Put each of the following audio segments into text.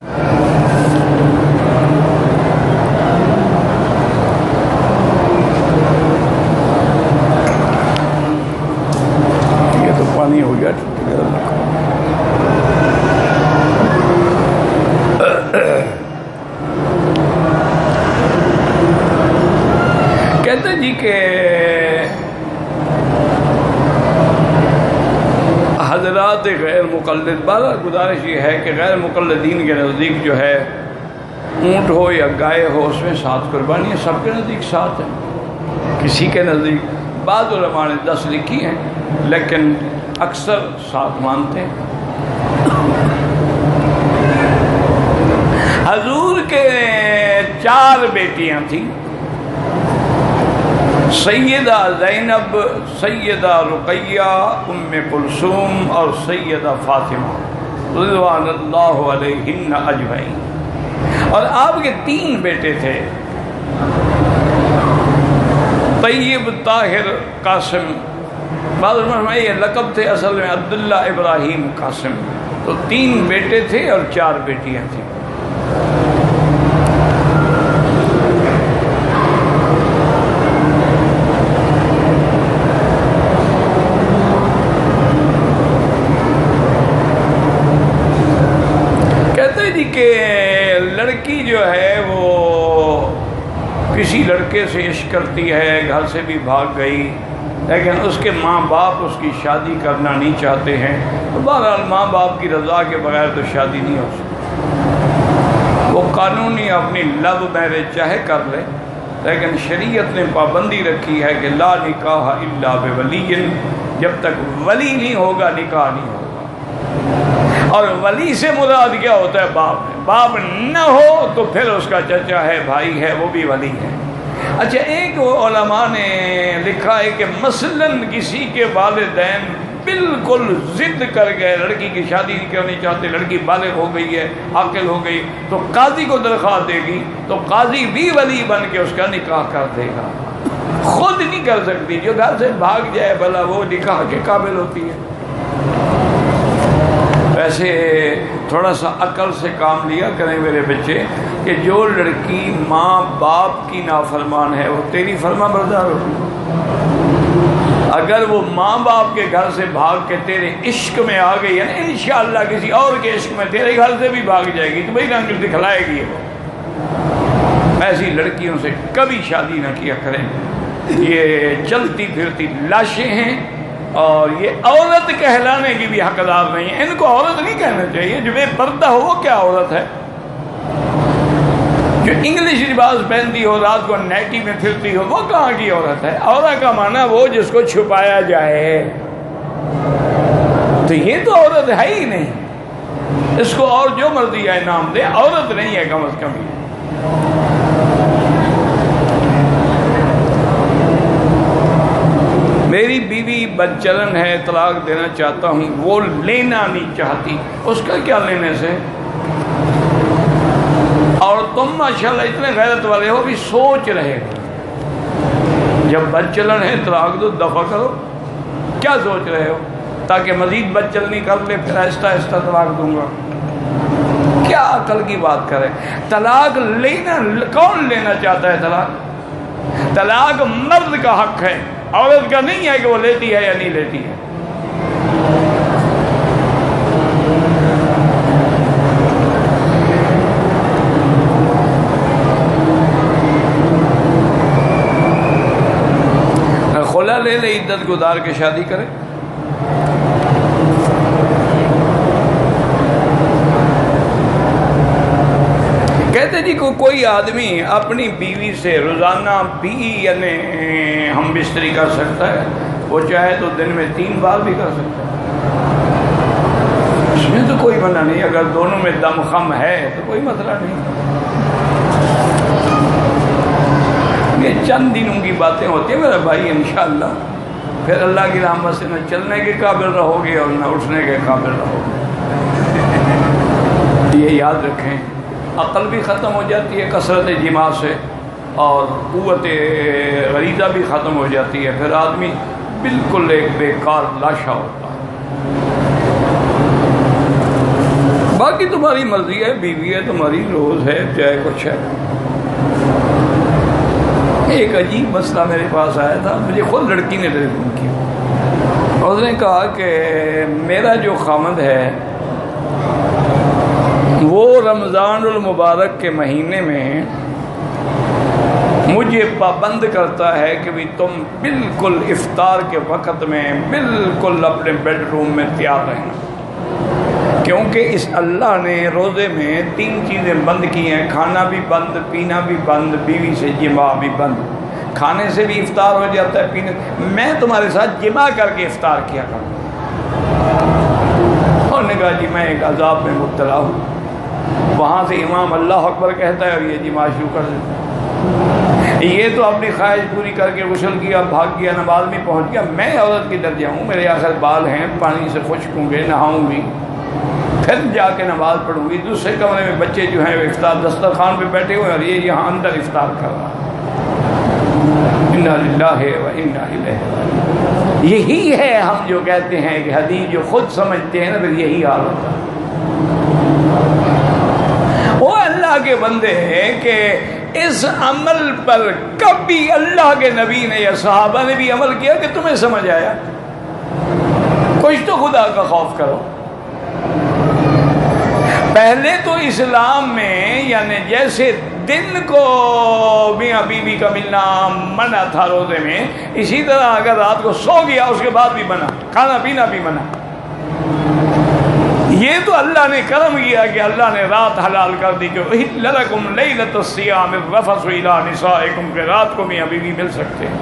یہ تو پانی ہو گیا. کہتے جی کہ حضرات غیر مقلد، بارہ گزارش یہ ہے کہ غیر مقلدین کے نزدیک جو ہے اونٹ ہو یا گائے ہو اس میں 7 قربانیاں سب کے نزدیک 7 ہیں. کسی کے نزدیک بعض علماء نے 10 لکھی ہیں لیکن اکثر 7 مانتے ہیں. حضور کے 4 بیٹیاں تھیں، سیدہ زینب، سیدہ رقیہ، ام کلثوم اور سیدہ فاطمہ رضوان اللہ علیہن اجمعین. اور آپ کے 3 بیٹے تھے، طیب، طاہر، قاسم. بعض میں یہ لقب تھے، اصل میں عبداللہ ابراہیم قاسم. تو 3 بیٹے تھے اور 4 بیٹیاں تھیں. کہ لڑکی جو ہے وہ کسی لڑکے سے عشق کرتی ہے، گھر سے بھی بھاگ گئی، لیکن اس کے ماں باپ اس کی شادی کرنا نہیں چاہتے ہیں. تو بہرحال ماں باپ کی رضا کے بغیر تو شادی نہیں ہو سکتی. وہ قانونی اپنی لو میرج چاہے کر لے، لیکن شریعت نے پابندی رکھی ہے کہ لا نکاح الا بولی، جب تک ولی نہیں ہوگا نکاح نہیں ہوگا. اور ولی سے مراد کیا ہوتا ہے؟ باپ. باپ نہ ہو تو پھر اس کا چچا ہے، بھائی ہے، وہ بھی ولی ہے. اچھا، ایک علماء نے لکھا ہے کہ مثلاً کسی کے والدین بالکل ضد کر گئے، لڑکی کی شادی نہیں کرنی چاہتے، لڑکی بالغ ہو گئی ہے، عاقل ہو گئی، تو قاضی کو درخواست دے گی تو قاضی بھی ولی بن کے اس کا نکاح کر دے گا. خود نہیں کر سکتی، جو گھر سے بھاگ جائے بھلا وہ نکاح کے قابل ہوتی ہے. ویسے تھوڑا سا عقل سے کام لیا کریں میرے بچے، کہ جو لڑکی ماں باپ کی نافرمان ہے وہ تیری فرما بردار ہوگی. اگر وہ ماں باپ کے گھر سے بھاگ کے تیرے عشق میں آ گئی ہے نا، انشاءاللہ کسی اور کے عشق میں تیرے گھر سے بھی بھاگ جائے گی تو بھائی رنگ دکھلائے گی. ایسی لڑکیوں سے کبھی شادی نہ کیا کریں، یہ چلتی پھرتی لاشیں ہیں اور یہ عورت کہلانے کی بھی حقدار نہیں ہے. ان کو عورت نہیں کہنا چاہیے. جو بے پردہ ہو وہ کیا عورت ہے؟ جو انگلش لباس پہنتی ہو، رات کو نائٹی میں پھرتی ہو، وہ کہاں کی عورت ہے؟ عورت کا معنی وہ جس کو چھپایا جائے. تو یہ تو عورت ہے ہی نہیں. اس کو اور جو مرضی ہے نام دے، عورت نہیں ہے کم از کم. میری بیوی بدچلن ہے، طلاق دینا چاہتا ہوں، وہ لینا نہیں چاہتی، اس کا کیا لینے سے؟ اور تم ماشاءاللہ اتنے غیرت والے ہو بھی سوچ رہے ہو، جب بدچلن ہے طلاق دو، دفع کرو. کیا سوچ رہے ہو؟ تاکہ مزید بدچلنی کر لے، پھر آہستہ آہستہ طلاق دوں گا. کیا عقل کی بات کرے؟ طلاق لینا کون لینا چاہتا ہے؟ طلاق مرد کا حق ہے، عورت کا نہیں ہے کہ وہ لیتی ہے یا نہیں لیتی ہے. خلا لے لے، عدت گزار کے شادی کرے. کہتے جی کوئی آدمی اپنی بیوی سے روزانہ یعنی ہم بستری کر سکتا ہے، وہ چاہے تو دن میں 3 بار بھی کر سکتا ہے. اس میں تو کوئی منع نہیں. اگر دونوں میں دم خم ہے تو کوئی مسئلہ نہیں. یہ چند دنوں کی باتیں ہوتی ہیں میرا بھائی. انشاءاللہ پھر اللہ کی رحمت سے نہ چلنے کے قابل رہو گے اور نہ اٹھنے کے قابل رہو گے. یہ یاد رکھیں. عقل بھی ختم ہو جاتی ہے کثرت جماع سے، اور قوت غریزہ بھی ختم ہو جاتی ہے. پھر آدمی بالکل ایک بیکار لاشا ہوتا ہے. باقی تمہاری مرضی ہے، بیوی ہے تمہاری، روز ہے، چاہے کچھ ہے۔ ایک عجیب مسئلہ میرے پاس آیا تھا، مجھے خود لڑکی نے ٹیلی فون کیا، اس نے کہا کہ میرا جو خامد ہے وہ رمضان المبارک کے مہینے میں مجھے پابند کرتا ہے کہ بھی تم بالکل افطار کے وقت میں بالکل اپنے بیڈ روم میں تیار رہنا، کیونکہ اس اللہ نے روزے میں 3 چیزیں بند کی ہیں، کھانا بھی بند، پینا بھی بند، بیوی سے جماع بھی بند۔ کھانے سے بھی افطار ہو جاتا ہے، پینے میں تمہارے ساتھ جماع کر کے افطار کیا کروں۔ انہوں نے کہا جی میں ایک عذاب میں مبتلا ہوں۔ وہاں سے امام اللہ اکبر کہتا ہے اور یہ جماع شروع کر دیتا ہے۔ یہ تو اپنی خواہش پوری کر کے غسل کیا، بھاگ گیا، نماز میں پہنچ گیا۔ میں عورت کی درجہ ہوں، میرے آخر بال ہیں، پانی سے خشک ہوں گے، نہاؤں گی، پھر جا کے نماز پڑھوں گی۔ دوسرے کمرے میں بچے جو ہیں وہ افطار دسترخوان پہ بیٹھے ہوئے اور یہ یہاں اندر افطار کر رہا ہے۔ انا للہ و انا الیہ راجعون۔ یہی ہے ہم جو کہتے ہیں کہ حدیث جو خود سمجھتے ہیں نا، پھر یہی حال ہوتا ہے۔ وہ اللہ کے بندے ہیں کہ اس عمل پر کبھی اللہ کے نبی نے یا صحابہ نے بھی عمل کیا کہ تمہیں سمجھ آیا؟ کچھ تو خدا کا خوف کرو۔ پہلے تو اسلام میں یعنی جیسے دن کو میاں بیوی کا ملنا منع تھا روزے میں، اسی طرح اگر رات کو سو گیا اس کے بعد بھی منع، کھانا پینا بھی منع۔ یہ تو اللہ نے کرم کیا کہ اللہ نے رات حلال کر دی کہ احل لکم لیلۃ الصیام الرفث الی نسائکم، کہ رات کو میاں بیوی مل سکتے ہیں۔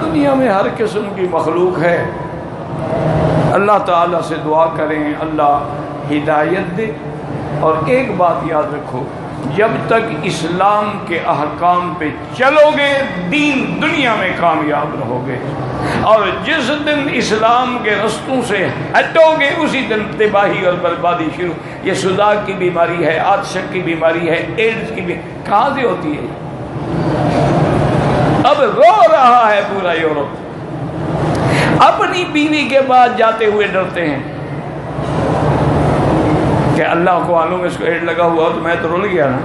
دنیا میں ہر قسم کی مخلوق ہے، اللہ تعالیٰ سے دعا کریں اللہ ہدایت دے۔ اور ایک بات یاد رکھو، جب تک اسلام کے احکام پہ چلو گے دین دنیا میں کامیاب رہو گے، اور جس دن اسلام کے رستوں سے ہٹو گے اسی دن تباہی اور بربادی شروع۔ یہ صداع کی بیماری ہے، آتشک کی بیماری ہے، ایڈز کی بیماری کہاں سے ہوتی ہے؟ اب رو رہا ہے پورا یورپ، اپنی بیوی کے بعد جاتے ہوئے ڈرتے ہیں کہ اللہ کو معلوم اس کو ایڈ لگا ہوا تو میں تو رول گیا نا۔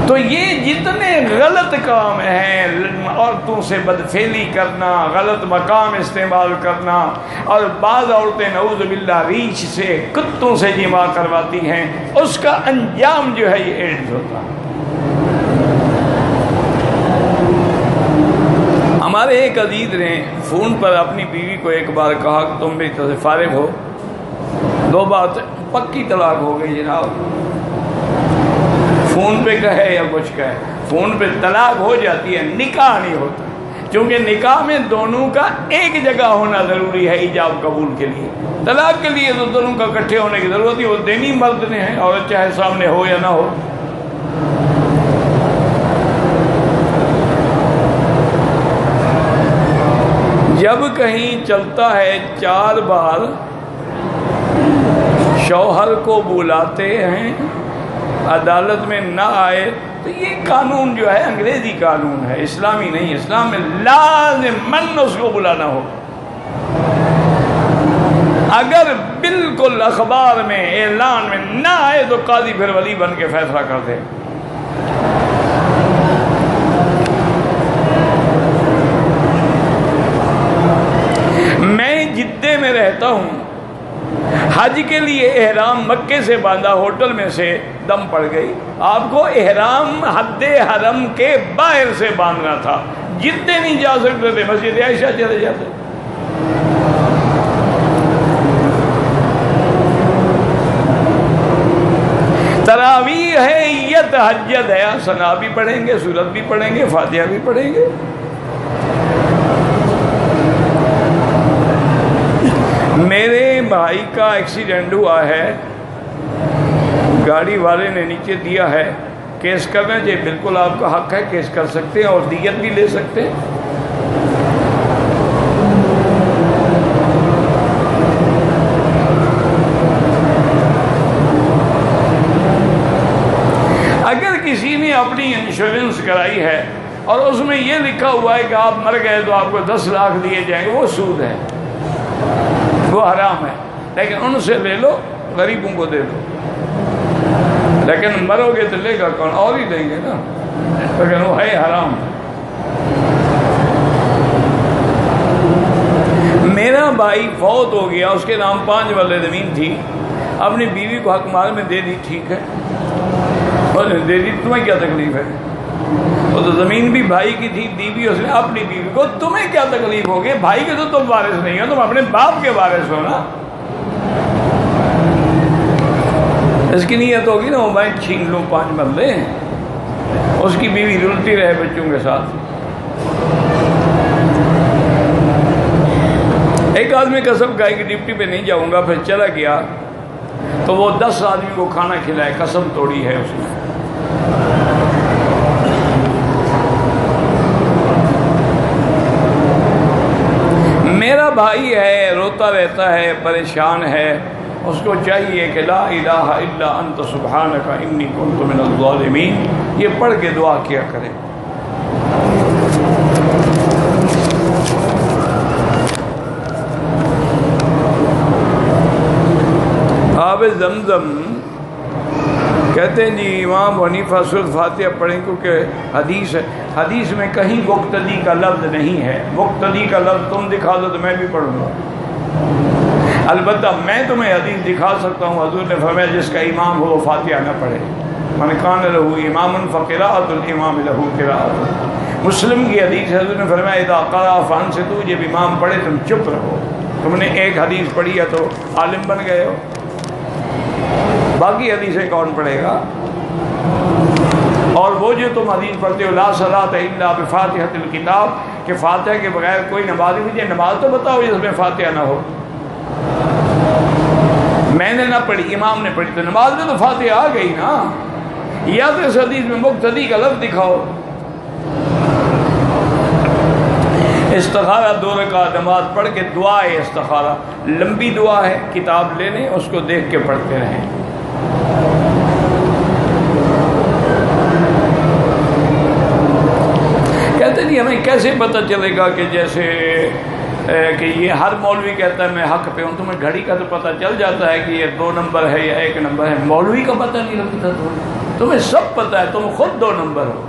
تو یہ جتنے غلط کام ہیں، عورتوں سے بدفعلی کرنا، غلط مقام استعمال کرنا، اور بعض عورتیں نعوذ باللہ ریچھ سے کتوں سے جماع کرواتی ہیں، اس کا انجام جو ہے یہ ایڈز ہوتا ہے۔ ہمارے ایک عزیز نے فون پر اپنی بیوی کو ایک بار کہا کہ تم بھی تو فارغ ہو، 2 بات پکی طلاق ہو گئی جناب۔ فون پہ کہے یا کچھ کہے، فون پہ طلاق ہو جاتی ہے، نکاح نہیں ہوتا، کیونکہ نکاح میں دونوں کا ایک جگہ ہونا ضروری ہے ایجاب قبول کے لیے۔ طلاق کے لیے تو دونوں کا اکٹھے ہونے کی ضرورت ہے، وہ دینی مرد نے ہے، عورت چاہے سامنے ہو یا نہ ہو۔ جب کہیں چلتا ہے 4 بار شوہر کو بلاتے ہیں، عدالت میں نہ آئے، تو یہ قانون جو ہے انگریزی قانون ہے، اسلامی نہیں۔ اسلام میں لازماً اس کو بلانا ہو۔ اگر بالکل اخبار میں اعلان میں نہ آئے تو قاضی پھر ولی بن کے فیصلہ کر دے۔ میں جدے میں رہتا ہوں، حج کے لیے احرام مکے سے باندھا، ہوٹل میں سے دم پڑ گئی۔ آپ کو احرام حد حرم کے باہر سے باندھنا تھا، جدے نہیں جا سکتے تھے، مسجد عائشہ چلے جاتے۔ تراویح ہے یا تہجد ہے، ثنا بھی پڑھیں گے، سورت بھی پڑھیں گے، فاتحہ بھی پڑھیں گے۔ میرے بھائی کا ایکسیڈنٹ ہوا ہے، گاڑی والے نے نیچے دیا ہے، کیس کرنا چاہیے، بالکل آپ کا حق ہے، کیس کر سکتے ہیں اور دیت بھی لے سکتے ہیں۔ اگر کسی نے اپنی انشورنس کرائی ہے اور اس میں یہ لکھا ہوا ہے کہ آپ مر گئے تو آپ کو 10 لاکھ دیے جائیں گے، وہ سود ہے۔ وہ حرام ہے، لیکن ان سے لے لو، غریبوں کو دے دو، لیکن مرو گے تو لے گا کون؟ اور ہی دیں گے نا، لیکن وہ ہے حرام۔ میرا بھائی فوت ہو گیا، اس کے نام 5 والے زمین تھی، اپنی بیوی کو حق مال میں دے دی، ٹھیک ہے، اور دے دی، تمہیں کیا تکلیف ہے؟ وہ تو زمین بھی بھائی کی تھی، دی بھی اس نے اپنی بیوی کو، تمہیں کیا تکلیف ہوگی؟ بھائی کے تو تم وارث نہیں ہو، تم اپنے باپ کے وارث ہو نا۔ اس کی نیت ہوگی نا وہ میں چھین لوں 5 مرلے، اس کی بیوی رلتی رہے بچوں کے ساتھ۔ ایک آدمی قسم کھائی کہ ڈپٹی پہ نہیں جاؤں گا، پھر چلا گیا تو وہ 10 آدمی کو کھانا کھلائے، قسم توڑی ہے اس نے۔ میرا بھائی ہے، روتا رہتا ہے، پریشان ہے، اس کو چاہیے کہ لا الہ الا انت سبحانک انی کنت من الظالمین یہ پڑھ کے دعا کیا کرے۔ آب زمزم کہتے ہیں جی امام حنیفہ سورۃ فاتحہ پڑھیں کیونکہ حدیث ہے، حدیث میں کہیں مقتدی کا لفظ نہیں ہے، مقتدی کا لفظ تم دکھا دو تو میں بھی پڑھوں گا، البتہ میں تمہیں حدیث دکھا سکتا ہوں، حضور نے فرمایا جس کا امام ہو وہ فاتحہ نہ پڑھے، من کان لہ امام فقراءۃ الامام لہ قراءۃ۔ مسلم کی حدیث ہے، حضور نے فرمایا اذا قرأ فانصتوا، جب امام پڑھے تم چپ رہو۔ تم نے ایک حدیث پڑھی ہے تو عالم بن گئے ہو، باقی حدیثیں کون پڑھے گا؟ اور وہ جو تم حدیث پڑھتے ہو لا صلاۃ الا بفاتحۃ الکتاب کہ فاتحہ کے بغیر کوئی نماز نہیں، مجھے نماز تو بتاؤ جس میں فاتحہ نہ ہو۔ میں نے نہ پڑھی، امام نے پڑھی، تو نماز میں تو فاتحہ آ گئی نا، یا تو اس حدیث میں مقتدی کا لفظ دکھاؤ۔ استخارہ 2 رکعت نماز پڑھ کے دعا ہے، استخارہ لمبی دعا ہے، کتاب لے لیں اس کو دیکھ کے پڑھتے رہیں۔ کہتے نہیں ہمیں کیسے پتہ چلے گا کہ جیسے کہ یہ ہر مولوی کہتا ہے میں حق پہ ہوں، تمہیں گھڑی کا تو پتہ چل جاتا ہے کہ یہ 2 نمبر ہے یا 1 نمبر ہے، مولوی کا پتہ نہیں لگتا، تمہیں سب پتہ ہے، تم خود 2 نمبر ہو،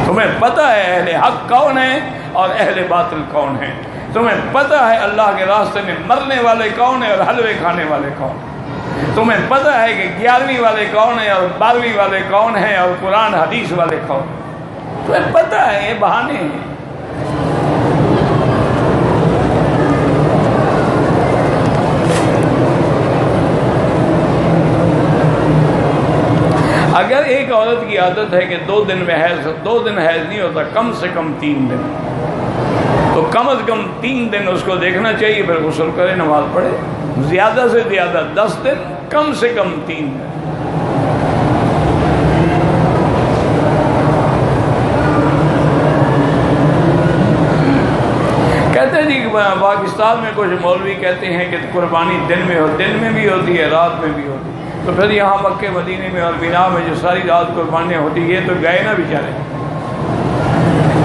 تمہیں پتہ ہے اہل حق کون ہے اور اہل باطل کون ہیں، تمہیں پتہ ہے اللہ کے راستے میں مرنے والے کون ہیں اور حلوے کھانے والے کون ہیں، تمہیں پتہ ہے کہ 11ویں والے کون ہیں اور 12ویں والے کون ہیں اور قرآن حدیث والے کون ہیں، تمہیں پتہ ہے، یہ بہانے ہیں۔ اگر ایک عورت کی عادت ہے کہ 2 دن میں حیض، 2 دن حیض نہیں ہوتا، کم سے کم 3 دن، تو کم از کم 3 دن اس کو دیکھنا چاہیے، پھر غسل کرے، نماز پڑھے، زیادہ سے زیادہ 10 دن، کم سے کم 3 دن۔ کہتے ہیں جی پاکستان میں کچھ مولوی کہتے ہیں کہ قربانی دن میں ہو، دن میں بھی ہوتی ہے، رات میں بھی ہوتی ہے، تو پھر یہاں مکے مدینے میں اور بنا میں جو ساری رات قربانیاں ہوتی یہ تو گئے نا بیچارے،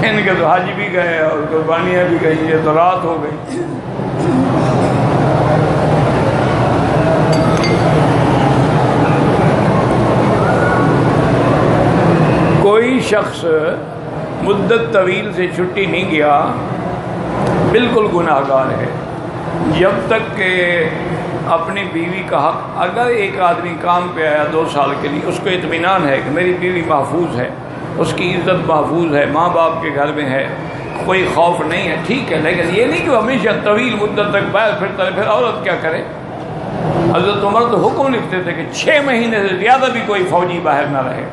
ان کے تو حج بھی گئے اور قربانیاں بھی گئی، یہ تو رات ہو گئی۔ کوئی شخص مدت طویل سے چھٹی نہیں گیا بالکل گناہ گار ہے، جب تک کہ اپنی بیوی کا حق، اگر ایک آدمی کام پہ آیا 2 سال کے لیے، اس کو اطمینان ہے کہ میری بیوی محفوظ ہے، اس کی عزت محفوظ ہے، ماں باپ کے گھر میں ہے، کوئی خوف نہیں ہے، ٹھیک ہے، لیکن یہ نہیں کہ ہمیشہ طویل مدت تک باہر پھرتا رہے، پھر عورت کیا کرے؟ حضرت عمر تو حکم لکھتے تھے کہ 6 مہینے سے زیادہ بھی کوئی فوجی باہر نہ رہے،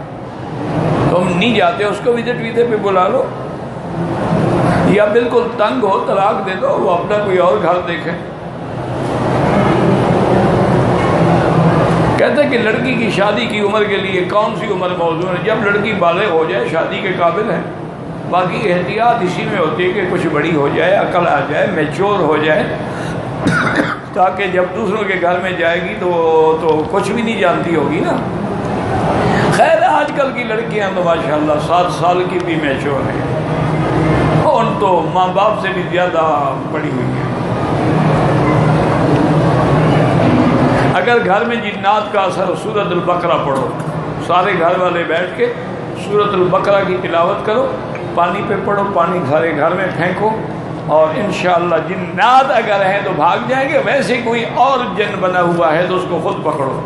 تم نہیں جاتے اس کو وزٹ ویزے پہ بلا لو، یا بالکل تنگ ہو طلاق دے دو، وہ اپنا کوئی اور گھر دیکھے۔ کہتے ہیں کہ لڑکی کی شادی کی عمر کے لیے کون سی عمر موضوع ہے؟ جب لڑکی بالغ ہو جائے، شادی کے قابل ہے، باقی احتیاط اسی میں ہوتی ہے کہ کچھ بڑی ہو جائے، عقل آ جائے، میچور ہو جائے، تاکہ جب دوسروں کے گھر میں جائے گی تو کچھ بھی نہیں جانتی ہوگی نا۔ خیر آج کل کی لڑکیاں تو ماشاءاللہ 7 سال کی بھی میچور ہیں، ان تو ماں باپ سے بھی زیادہ پڑھی ہوئی ہیں۔ اگر گھر میں جنات کا اثر سورۃ البقرہ پڑھو، سارے گھر والے بیٹھ کے سورۃ البقرہ کی تلاوت کرو، پانی پہ پڑھو، پانی سارے گھر میں پھینکو، اور انشاءاللہ جنات اگر ہیں تو بھاگ جائیں گے، ویسے کوئی اور جن بنا ہوا ہے تو اس کو خود پکڑو۔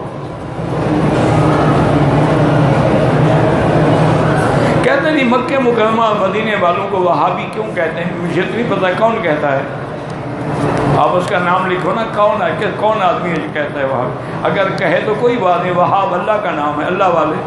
کہتے ہیں مکہ مکرمہ مدینے والوں کو وہابی کیوں کہتے ہیں؟ مجھے تو نہیں پتہ کون کہتا ہے، آپ اس کا نام لکھو نا، کون آدمی ہے جو کہتا ہے وہابی؟ اگر کہے تو کوئی بات نہیں، وہاب اللہ کا نام ہے، اللہ والے۔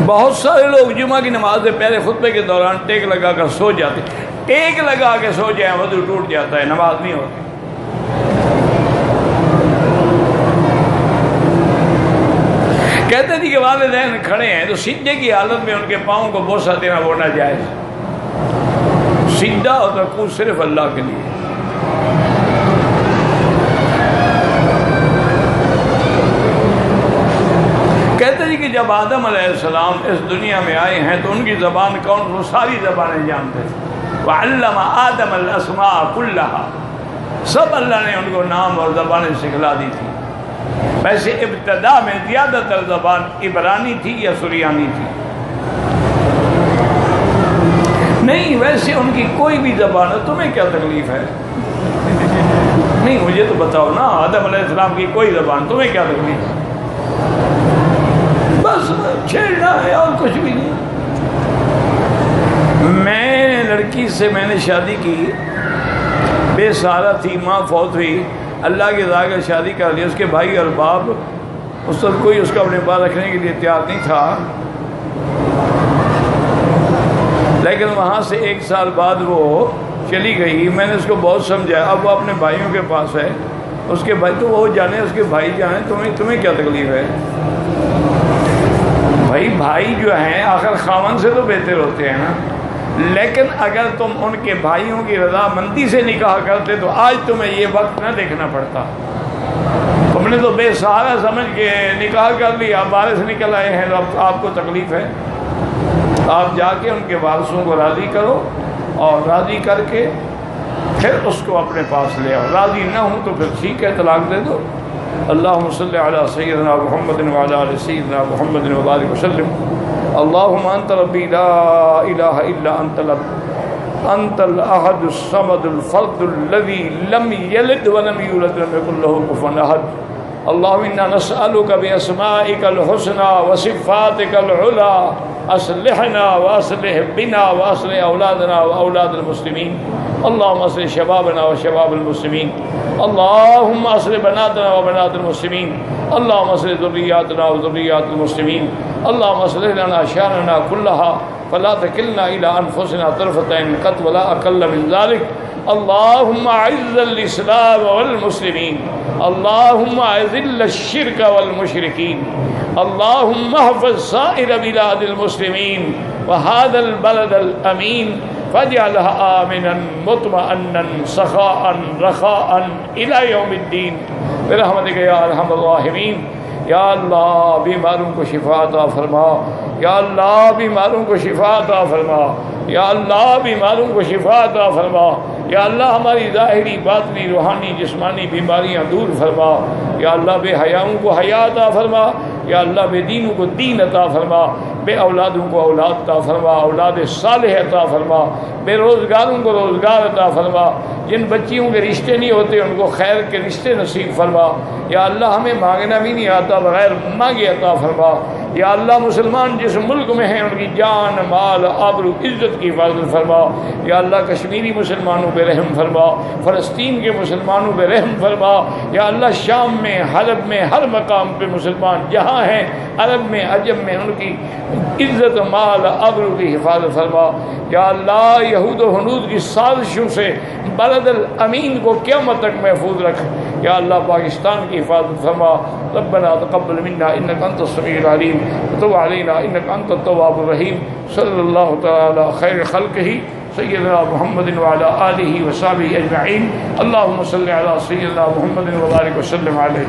بہت سارے لوگ جمعہ کی نماز سے پہلے خطبے کے دوران ٹیک لگا کر سو جاتے، ٹیک لگا کے سو جائیں وضو ٹوٹ جاتا ہے، نماز نہیں ہوتی۔ کہتے تھے کہ والدین کھڑے ہیں تو سجدے کی حالت میں ان کے پاؤں کو بوسہ دینا وہ ناجائز، سجدہ اور رکوع صرف اللہ کے لیے۔ کہتے ہیں کہ جب آدم علیہ السلام اس دنیا میں آئے ہیں تو ان کی زبان کون؟ وہ ساری زبانیں جانتے تھے۔ وَعَلَّمَ آدَمَ الْأَسْمَاءَ كُلَّهَا، سب اللہ نے ان کو نام اور زبانیں سکھلا دی تھی۔ ویسے ابتدا میں زیادہ تر زبان عبرانی تھی یا سریانی تھی؟ نہیں، ویسے ان کی کوئی بھی زبان ہے، تمہیں کیا تکلیف ہے؟ نہیں، مجھے تو بتاؤ نا، آدم علیہ السلام کی کوئی زبان، تمہیں کیا تکلیف ہے؟ بس چھیڑنا ہے اور کچھ بھی نہیں۔ میں لڑکی سے میں نے شادی کی، بے سہارا تھی، ماں فوت ہوئی، اللہ کی رضا کا شادی کر لی۔ اس کے بھائی اور باپ اس وقت کوئی اس کا اپنے پاس رکھنے کے لیے تیار نہیں تھا، لیکن وہاں سے 1 سال بعد وہ چلی گئی۔ میں نے اس کو بہت سمجھایا، اب وہ اپنے بھائیوں کے پاس ہے، اس کے بھائی تو وہ جانے، اس کے بھائی جانے، تمہیں کیا تکلیف ہے؟ بھائی جو ہیں آخر خاوند سے تو بہتر ہوتے ہیں نا، لیکن اگر تم ان کے بھائیوں کی رضامندی سے نکاح کرتے تو آج تمہیں یہ وقت نہ دیکھنا پڑتا۔ تم نے تو بے سہارا سمجھ کے نکاح کر لیا، آپ بارے سے نکل آئے ہیں تو اب آپ کو تکلیف ہے۔ آپ جا کے ان کے وارثوں کو راضی کرو، اور راضی کر کے پھر اس کو اپنے پاس لے آؤ۔ راضی نہ ہوں تو پھر ٹھیک ہے، طلاق دے دو۔ اللہم صلی علی سیدنا محمد وعلی آل سیدنا محمد وبارک وسلم۔ اللہم انت ربی لا الہ الا انت الاحد الصمد الفرد الذی لم یلد ولم یولد ولم یکن لہ کفوا احد۔ اللہم انا نسألک باسمائک الحسنى وصفاتک العلی اصلحنا واصلح بنا واصلح اولادنا واولاد المسلمین۔ اللہم اصلح شبابنا وشباب المسلمین۔ اللہم اصلح بناتنا وبنات المسلمین۔ اللہم اصلح ذریاتنا وذریات المسلمین۔ اللہم اصلح لنا شاننا كلها فلا تکلنا الى انفسنا طرفة عین قط ولا اقل من ذلك۔ اللہم اعز الاسلام والمسلمین۔ اللہم اذل الشرک والمشرکین۔ اللہم احفظ سائر بلاد المسلمین وهذا البلد الامین فاجعلها آمنا مطمئنا سخاء رخاء الى یوم الدین برحمتک یا ارحم الراحمین۔ یا اللہ بیماروں کو شفا عطا فرما، یا اللہ بیماروں کو شفا عطا فرما، یا اللہ بیماروں کو شفا عطا فرما، یا اللہ ہماری ظاہری باطنی روحانی جسمانی بیماریاں دور فرما، یا اللہ بے حیاؤں کو حیا عطا فرما، یا اللہ بے دینوں کو دین عطا فرما، بے اولادوں کو اولاد عطا فرما، اولاد صالح عطا فرما، بے روزگاروں کو روزگار عطا فرما، جن بچیوں کے رشتے نہیں ہوتے ان کو خیر کے رشتے نصیب فرما، یا اللہ ہمیں مانگنا بھی نہیں آتا بغیر مانگے عطا فرما، یا اللہ مسلمان جس ملک میں ہیں ان کی جان مال آبرو عزت کی حفاظت فرما، یا اللہ کشمیری مسلمانوں پہ رحم فرما، فلسطین کے مسلمانوں پہ رحم فرما، یا اللہ شام میں حلب میں ہر مقام پہ مسلمان جہاں ہیں، عرب میں عجم میں ان کی عزت مال آبرو کی حفاظت فرما، یا اللہ یہود و حنود کی سازشوں سے بلد الامین کو قیامت تک محفوظ رکھ، یا اللہ پاکستان کی حفاظت فرما۔ ربنا تقبل منا انك انت السميع العليم وتب علينا انك انت التواب الرحيم۔ صلی اللہ تعالی خیر خلقہ سیدنا محمد وعلى آلہ وصحبہ اجمعین۔ اللہم صلی علی سیدنا محمد وبارک وسلم علیہ۔